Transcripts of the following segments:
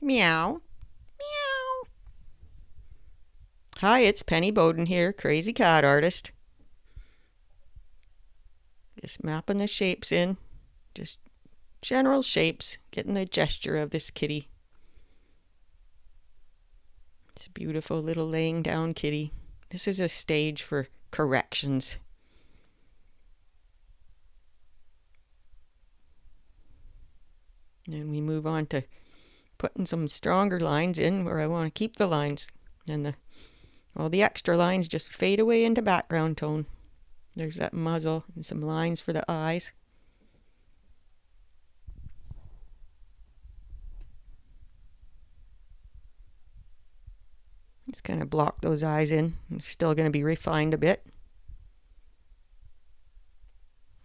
Meow. Meow. Hi, it's Penny Bowden here, crazy cat artist. Just mapping the shapes in. Just general shapes, getting the gesture of this kitty. It's a beautiful little laying down kitty. This is a stage for corrections. And we move on to putting some stronger lines in where I want to keep the lines. And all the extra lines just fade away into background tone. There's that muzzle and some lines for the eyes. Just kind of block those eyes in. It's still going to be refined a bit.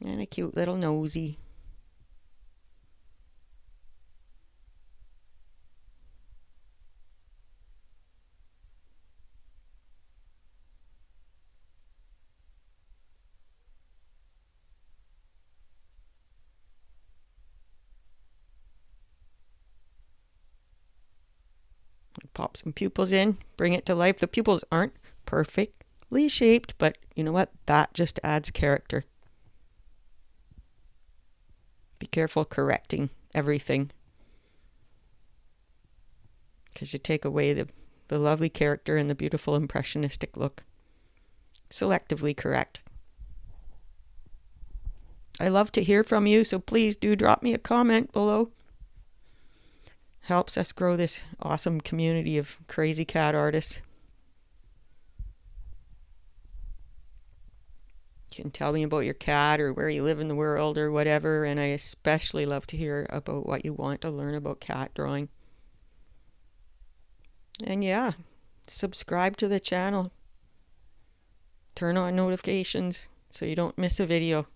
And a cute little nosy. Pop some pupils in, bring it to life. The pupils aren't perfectly shaped, but you know what? That just adds character. Be careful correcting everything, because you take away the lovely character and the beautiful impressionistic look. Selectively correct. I love to hear from you, so please do drop me a comment below. Helps us grow this awesome community of crazy cat artists. You can tell me about your cat or where you live in the world or whatever, and I especially love to hear about what you want to learn about cat drawing. And yeah, subscribe to the channel. Turn on notifications so you don't miss a video.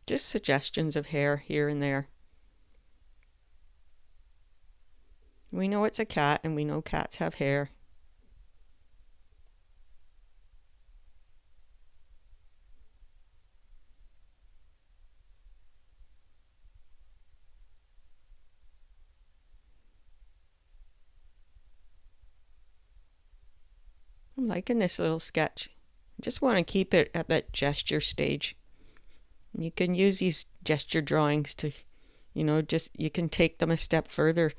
Just suggestions of hair here and there. We know it's a cat, and we know cats have hair. I'm liking this little sketch. I just want to keep it at that gesture stage. You can use these gesture drawings to, you can take them a step further.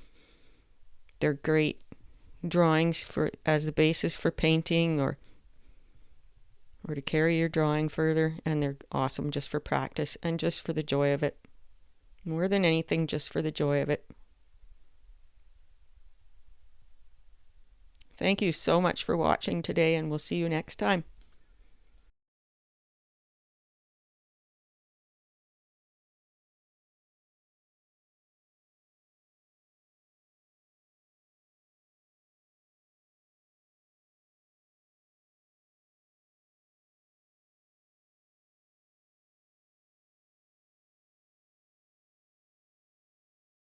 They're great drawings for as the basis for painting or to carry your drawing further, and they're awesome just for practice and just for the joy of it. More than anything, just for the joy of it. Thank you so much for watching today, and we'll see you next time.